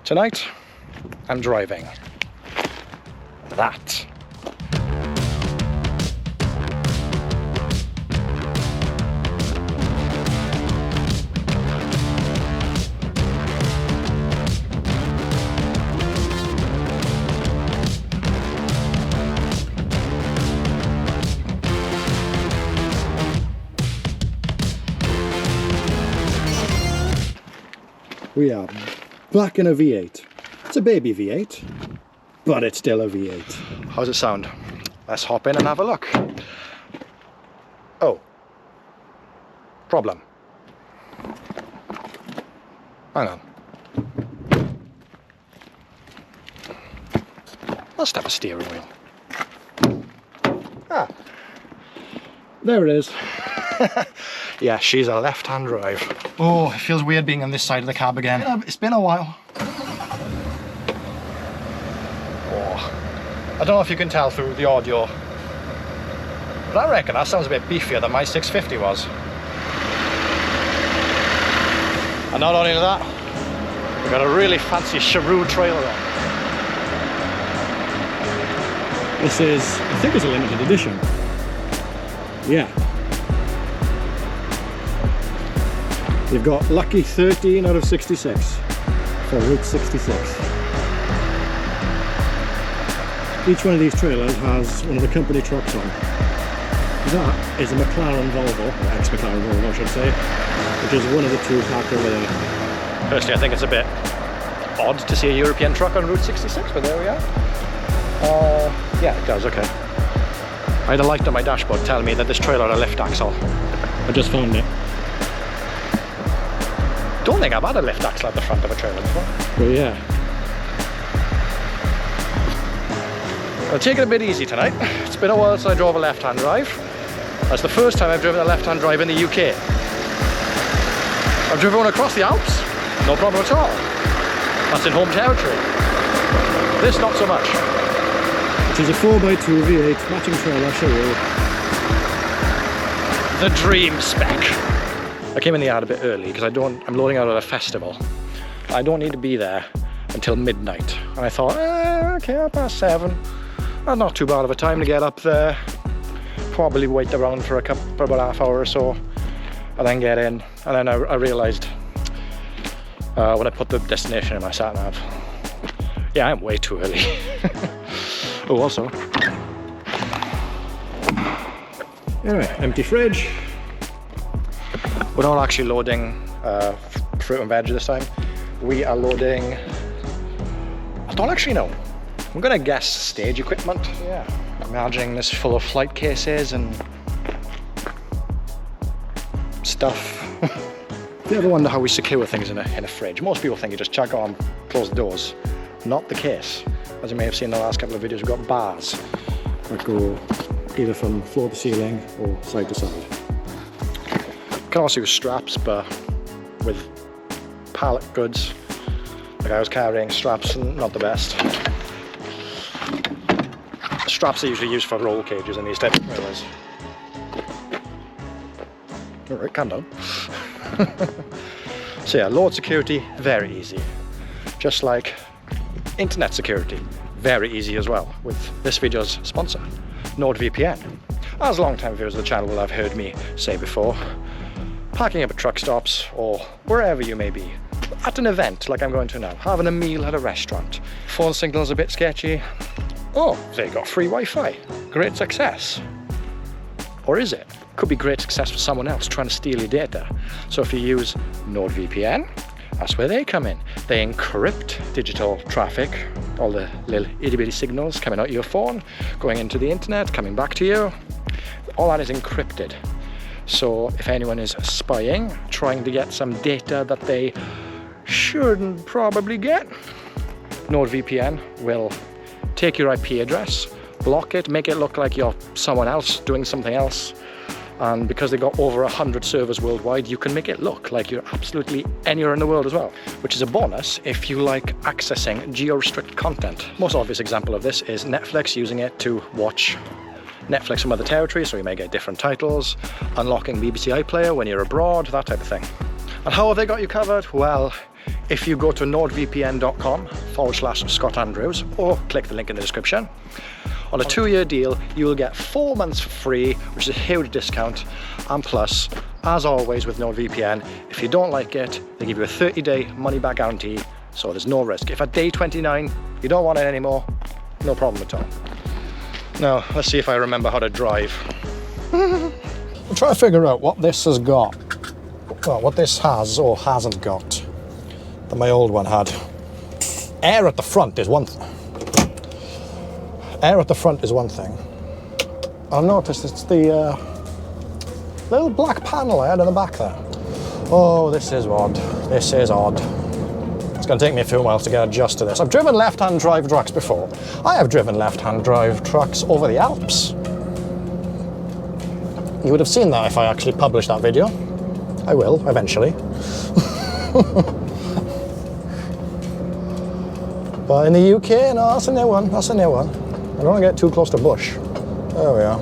Tonight, I'm driving that. We are back in a V8. It's a baby V8, but it's still a V8. How's it sound? Let's hop in and have a look. Oh. Problem. Hang on. Must have a steering wheel. Ah. There it is. Yeah, she's a left-hand drive. Oh, it feels weird being on this side of the cab again. Yeah, it's been a while. Oh, I don't know if you can tell through the audio, but I reckon that sounds a bit beefier than my 650 was. And not only that, we've got a really fancy Cheroux trailer on. This is, I think it's a limited edition. Yeah. You've got lucky 13 out of 66 for Route 66. Each one of these trailers has one of the company trucks on. That is a McLaren Volvo, or ex-McLaren Volvo I should say, which is one of the two parked over there. Personally, I think it's a bit odd to see a European truck on Route 66, but there we are. Yeah, it does, okay. I had a light on my dashboard telling me that this trailer had a lift axle. I just found it. Don't think I've had a lift axle at the front of a trailer before. Well, yeah. I'll take it a bit easy tonight. It's been a while since I drove a left-hand drive. That's the first time I've driven a left-hand drive in the UK. I've driven one across the Alps, no problem at all. That's in home territory. This, not so much. It is a 4x2 V8 matching trailer Cheroux. The dream spec. I came in the yard a bit early because I'm loading out at a festival. I don't need to be there until midnight. And I thought, okay, past 7. That's not too bad of a time to get up there. Probably wait around for about half hour or so, and then get in. And then I realised when I put the destination in my sat nav, yeah, I'm way too early. Oh, also. Anyway, empty fridge. We're not actually loading fruit and veg this time. We are loading, I don't actually know. I'm gonna guess stage equipment. Yeah. Imagining this full of flight cases and stuff. If you ever wonder how we secure things in a fridge, most people think you just chuck on, close the doors. Not the case. As you may have seen in the last couple of videos, we've got bars that go either from floor to ceiling or side to side. You can also use straps, but with pallet goods, like I was carrying straps, not the best. Straps are usually used for roll cages in these types of trailers. Alright, calm down. So yeah, load security, very easy. Just like internet security, very easy as well, with this video's sponsor, NordVPN. As long-time viewers of the channel will have heard me say before, parking up at truck stops or wherever you may be, at an event like I'm going to now, having a meal at a restaurant, phone signal's a bit sketchy, oh, they got free Wi-Fi, great success. Or is it? Could be great success for someone else trying to steal your data. So if you use NordVPN, that's where they come in. They encrypt digital traffic, all the little itty-bitty signals coming out of your phone, going into the internet, coming back to you. All that is encrypted. So if anyone is spying, trying to get some data that they shouldn't probably get, NordVPN will take your IP address, block it, make it look like you're someone else doing something else. And because they've got over 100 servers worldwide, you can make it look like you're absolutely anywhere in the world as well, which is a bonus if you like accessing geo-restricted content. Most obvious example of this is Netflix using it to watch Netflix from other territories, so you may get different titles, unlocking BBC iPlayer when you're abroad, that type of thing. And how have they got you covered? Well, if you go to nordvpn.com/scottandrews or click the link in the description. On a 2-year deal, you will get 4 months for free, which is a huge discount. And plus, as always with NordVPN, if you don't like it, they give you a 30-day money-back guarantee, so there's no risk. If at day 29 you don't want it anymore, no problem at all. Now, let's see if I remember how to drive. I'm trying to figure out what this has got. Well, what this has or hasn't got that my old one had. Air at the front is one thing. Air at the front is one thing. I've noticed it's the little black panel I had in the back there. Oh, this is odd. This is odd. It's going to take me a few miles to get adjusted to this. I've driven left-hand drive trucks before. I have driven left-hand drive trucks over the Alps. You would have seen that if I actually published that video. I will, eventually. But in the UK, no, that's a new one. That's a new one. I don't want to get too close to bush. There we are.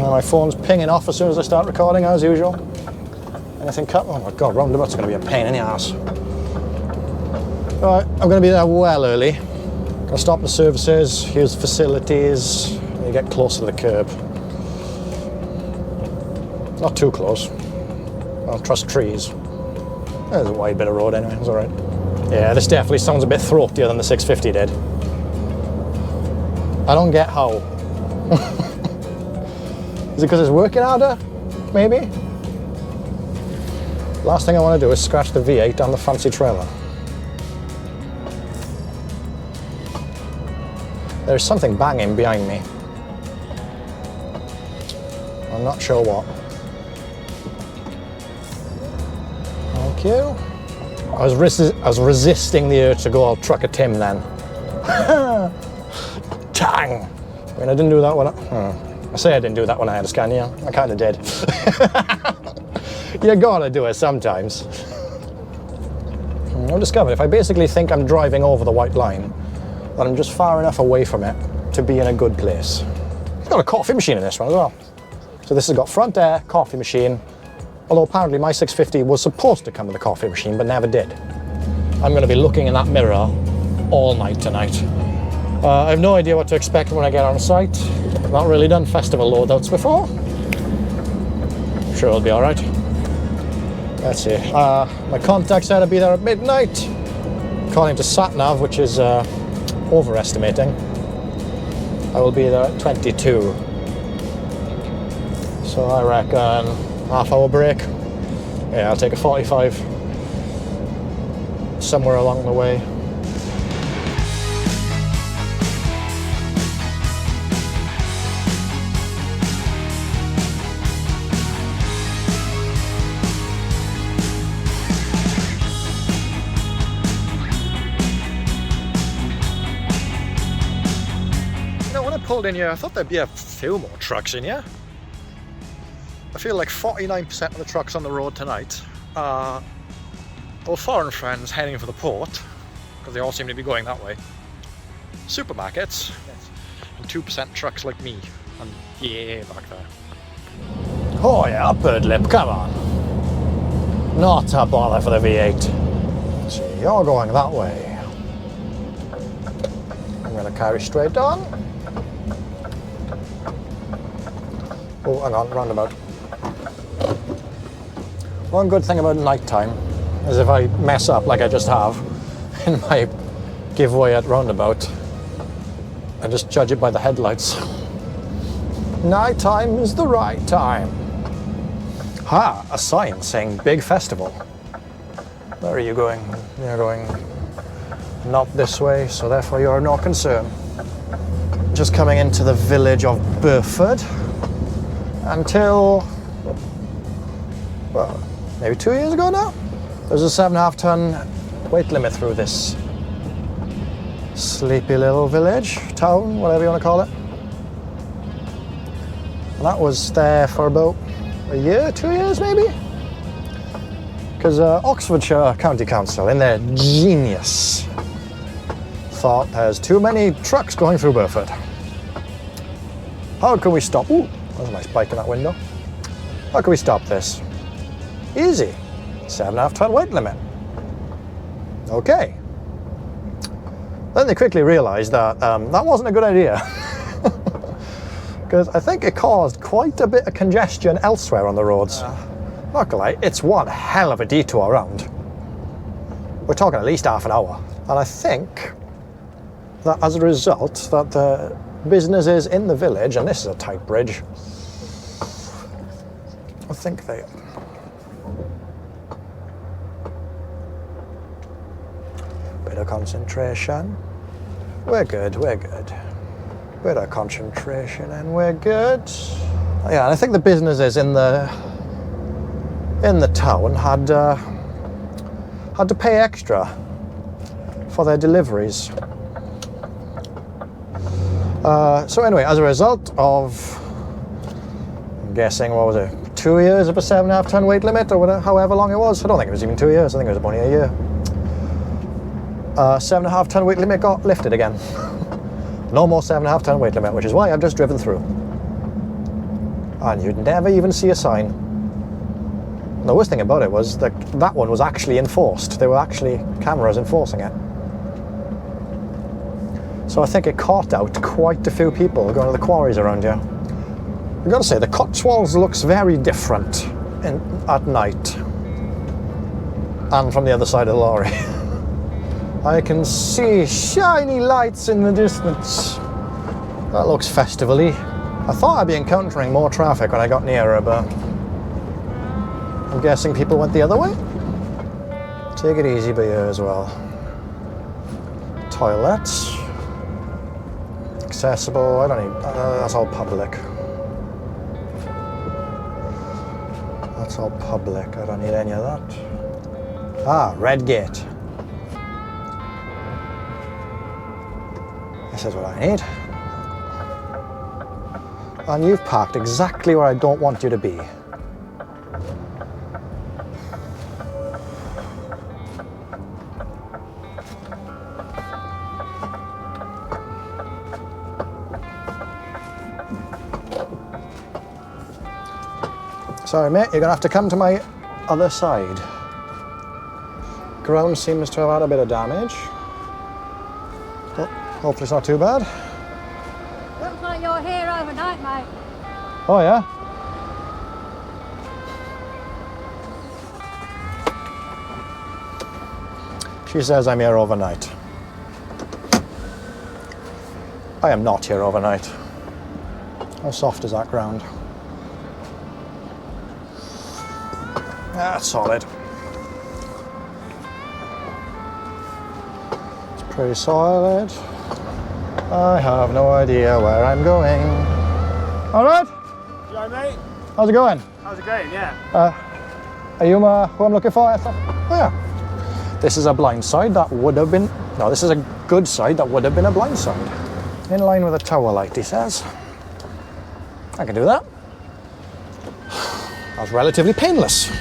My phone's pinging off as soon as I start recording, as usual. Anything cut? Oh my god, roundabout's going to be a pain in the ass. Right, I'm going to be there well early. Gonna stop the services, use facilities, and you get close to the curb. Not too close. I don't trust trees. There's a wide bit of road anyway, it's alright. Yeah, this definitely sounds a bit throatier than the 650 did. I don't get how. Is it because it's working harder? Maybe? Last thing I want to do is scratch the V8 on the fancy trailer. There's something banging behind me. I'm not sure what. Thank you. I was resisting the urge to go all truck a Tim then. Tang! I mean, I didn't do that when I say I didn't do that when I had a Scania. I kind of did. You gotta do it sometimes. I've discovered if I basically think I'm driving over the white line, that I'm just far enough away from it to be in a good place. It's got a coffee machine in this one as well. So this has got front air, coffee machine, although apparently my 650 was supposed to come with a coffee machine, but never did. I'm going to be looking in that mirror all night tonight. I have no idea what to expect when I get on site. I've not really done festival loadouts before. I'm sure it'll be all right. Let's see. My contact said I'd be there at midnight. According to SatNav, which is overestimating, I will be there at 22. So I reckon half-hour break. Yeah, I'll take a 45 somewhere along the way. When I pulled in here, I thought there'd be a few more trucks in here. I feel like 49% of the trucks on the road tonight are all foreign friends heading for the port, because they all seem to be going that way. Supermarkets, and 2% trucks like me, and yeah, back there. Oh yeah, bird lip, come on. Not a bother for the V8. Let's see, you're going that way. I'm going to carry straight on. Oh, hang on, roundabout. One good thing about nighttime is if I mess up like I just have in my giveaway at roundabout, I just judge it by the headlights. Nighttime is the right time. Ha! A sign saying big festival. Where are you going? You're going not this way, so therefore you're no concern. Just coming into the village of Burford until, well, maybe 2 years ago now. There's a 7.5 ton weight limit through this sleepy little village, town, whatever you want to call it. And that was there for about a year, 2 years maybe? Because Oxfordshire County Council, in their genius, thought there's too many trucks going through Burford. How can we stop? Ooh, there's a nice bike in that window. How can we stop this? Easy. 7.5 ton weight limit. Okay. Then they quickly realised that that wasn't a good idea. Because I think it caused quite a bit of congestion elsewhere on the roads. Not gonna lie, it's one hell of a detour around. We're talking at least half an hour. And I think that as a result, that the businesses in the village, and this is a tight bridge, I think they... Bit of concentration. We're good, we're good. Bit of concentration and we're good. Yeah, and I think the businesses in the town had to pay extra for their deliveries. So anyway, as a result of, I'm guessing, what was it, 2 years of a 7.5 ton weight limit, or whatever, however long it was. I don't think it was even 2 years. I think it was about a year. 7.5 ton weight limit got lifted again. No more 7.5 ton weight limit, which is why I've just driven through. And you'd never even see a sign. And the worst thing about it was that that one was actually enforced. There were actually cameras enforcing it. So I think it caught out quite a few people going to the quarries around here. I've got to say, the Cotswolds looks very different at night. And from the other side of the lorry. I can see shiny lights in the distance. That looks festivally. I thought I'd be encountering more traffic when I got nearer, but I'm guessing people went the other way. Take it easy by here as well. Toilets. Accessible, I don't need, that's all public. That's all public, I don't need any of that. Ah, red gate. This is what I need. And you've parked exactly where I don't want you to be. Sorry mate, you're gonna have to come to my other side. Ground seems to have had a bit of damage. But hopefully it's not too bad. Looks like you're here overnight, mate. Oh yeah? She says I'm here overnight. I am not here overnight. How soft is that ground? That's solid. It's pretty solid. I have no idea where I'm going. All right? Yeah, mate. How's it going? How's it going? Yeah. Are you who I'm looking for? Oh yeah. This is a blind side that would have been, no, this is a good side that would have been a blind side. In line with a tower light, he says. I can do that. That was relatively painless.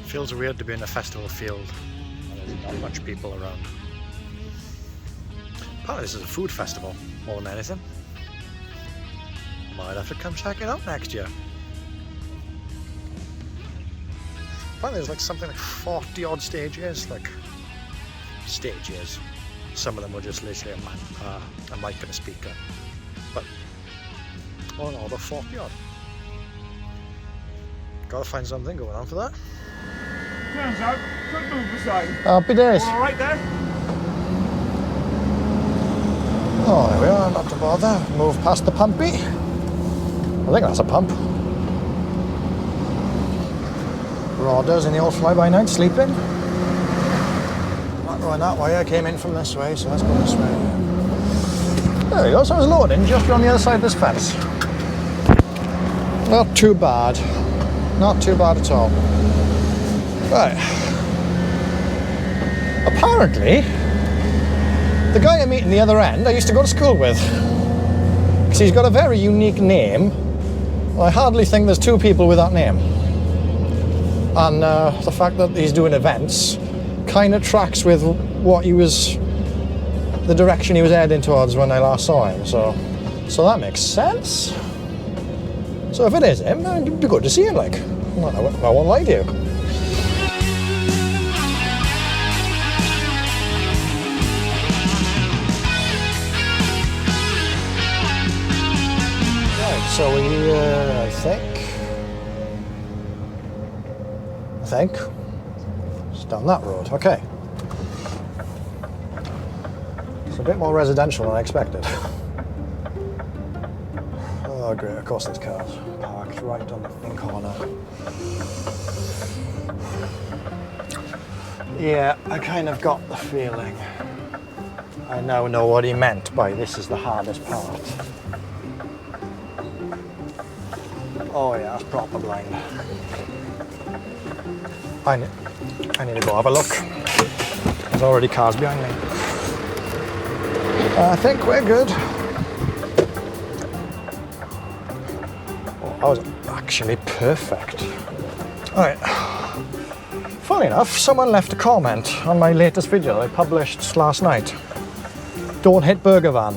Feels weird to be in a festival field and there's not much people around. Apparently this is a food festival more than anything. Might have to come check it out next year. Apparently there's like something like 40 odd stages, Some of them were just literally a mic and a speaker. But all in all, about 40 odd. Gotta find something going on for that. Turns out, could move beside. Happy days. All right there. Oh, there we are, not to bother. Move past the pumpy. I think that's a pump. Rodders in the old fly-by-night sleeping. Not going that way, I came in from this way, so let's go this way. There we go, so I was loading just on the other side of this fence. Not too bad. Not too bad at all. Right. Apparently, the guy I'm meeting the other end, I used to go to school with. Because he's got a very unique name. I hardly think there's two people with that name. And the fact that he's doing events kind of tracks with what he was, the direction he was heading towards when I last saw him. So that makes sense. So if it is him, it'd be good to see him, like. I won't lie to you. Right, so we, I think, it's down that road, okay. It's a bit more residential than I expected. Oh great, of course there's cars parked right on the thing corner. Yeah, I kind of got the feeling. I now know what he meant by this is the hardest part. Oh yeah, that's proper blind. I need to go have a look. There's already cars behind me. I think we're good. Oh, that was actually perfect. Alright. Funny enough, someone left a comment on my latest video I published last night. Don't hit burger van.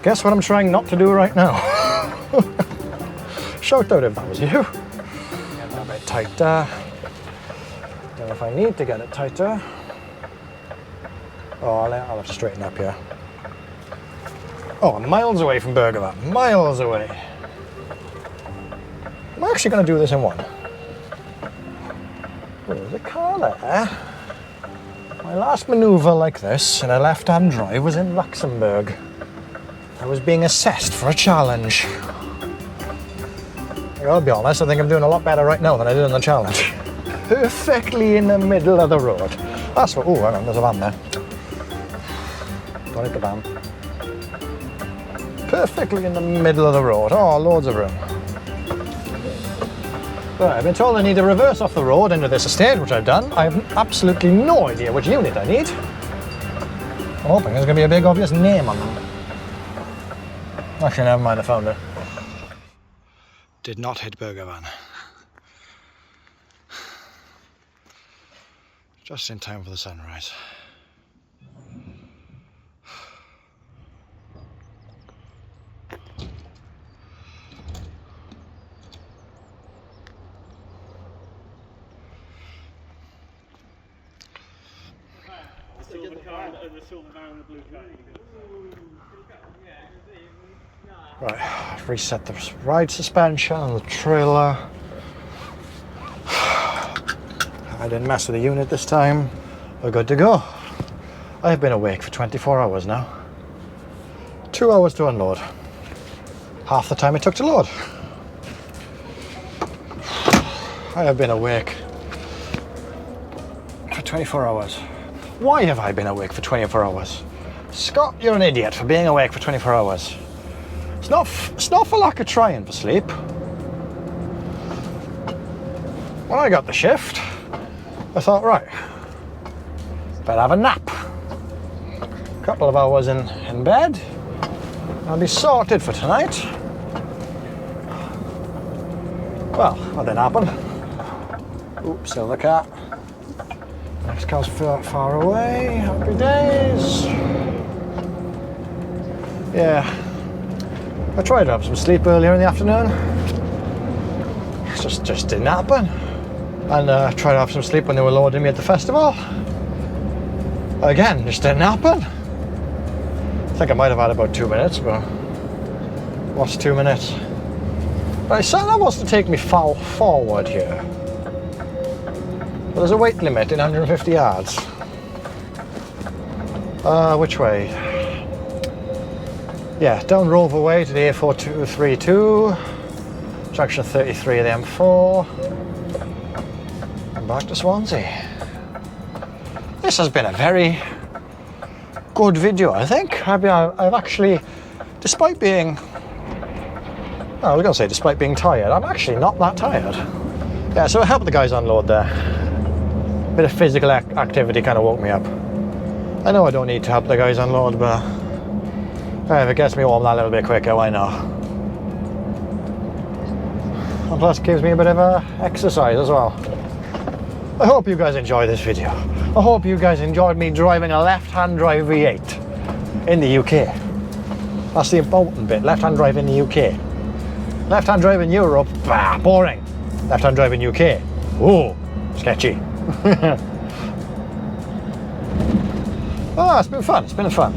Guess what I'm trying not to do right now? Shout out if that was you. Get that a bit tighter. Don't know if I need to get it tighter. Oh, I'll have to straighten up here. Oh, I'm miles away from burger van. Miles away. I'm actually going to do this in one. There's a car there. My last manoeuvre like this in a left-hand drive was in Luxembourg. I was being assessed for a challenge. I gotta be honest, I think I'm doing a lot better right now than I did in the challenge. Perfectly in the middle of the road. That's what, oh, hang on, there's a van there. Don't hit the van. Perfectly in the middle of the road. Oh, loads of room. Right, I've been told I need to reverse off the road into this estate, which I've done. I have absolutely no idea which unit I need. I'm hoping there's going to be a big obvious name on them. Actually, never mind, I found it. Did not hit burger van. Just in time for the sunrise. Right, reset the ride suspension on the trailer. I didn't mess with the unit this time. We're good to go. I've been awake for 24 hours now. 2 hours to unload. Half the time it took to load. I have been awake for 24 hours. Why have I been awake for 24 hours? Scott, you're an idiot for being awake for 24 hours. It's not for lack of trying for sleep. When I got the shift, I thought, right, better have a nap. A couple of hours in bed, I'll be sorted for tonight. Well, that didn't happen. Oops, silver car. Next car's far away. Happy days. Yeah, I tried to have some sleep earlier in the afternoon. It just didn't happen. And I tried to have some sleep when they were loading me at the festival. Again, just didn't happen. I think I might have had about 2 minutes, but what's 2 minutes? Right, Santa wants to take me forward here. But there's a weight limit in 150 yards. Which way? Yeah, down Rover Way to the A4232, junction 33 of the M4, and back to Swansea. This has been a very good video, I think. I've actually, despite being Oh, I was going to say, despite being tired, I'm actually not that tired. Yeah, so I helped the guys unload there. Bit of physical activity kind of woke me up. I know I don't need to help the guys unload, but if it gets me home that little bit quicker, why not? And plus it gives me a bit of exercise as well. I hope you guys enjoy this video. I hope you guys enjoyed me driving a left-hand drive V8 in the UK. That's the important bit, left-hand drive in the UK. Left-hand drive in Europe, bah, boring. Left-hand drive in UK, ooh, sketchy. It's been fun, it's been fun.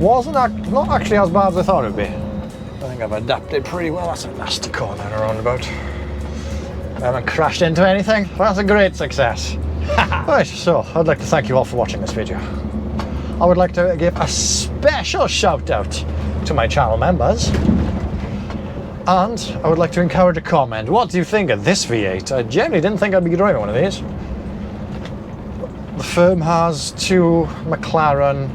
Not actually as bad as I thought it would be. I think I've adapted pretty well. That's a nasty corner and a roundabout. I haven't crashed into anything. That's a great success. Right, so I'd like to thank you all for watching this video. I would like to give a special shout out to my channel members. And I would like to encourage a comment. What do you think of this V8? I genuinely didn't think I'd be driving one of these. The firm has 2 McLaren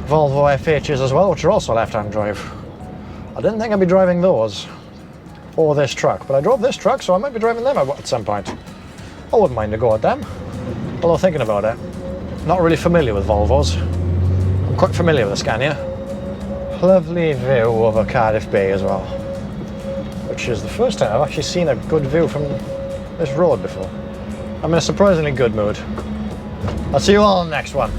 Volvo FHs as well, which are also left-hand drive. I didn't think I'd be driving those or this truck, but I drove this truck, so I might be driving them at some point. I wouldn't mind to go at them. Although thinking about it, not really familiar with Volvos. I'm quite familiar with the Scania. Lovely view over Cardiff Bay as well, which is the first time I've actually seen a good view from this road before. I'm in a surprisingly good mood. I'll see you all in the next one.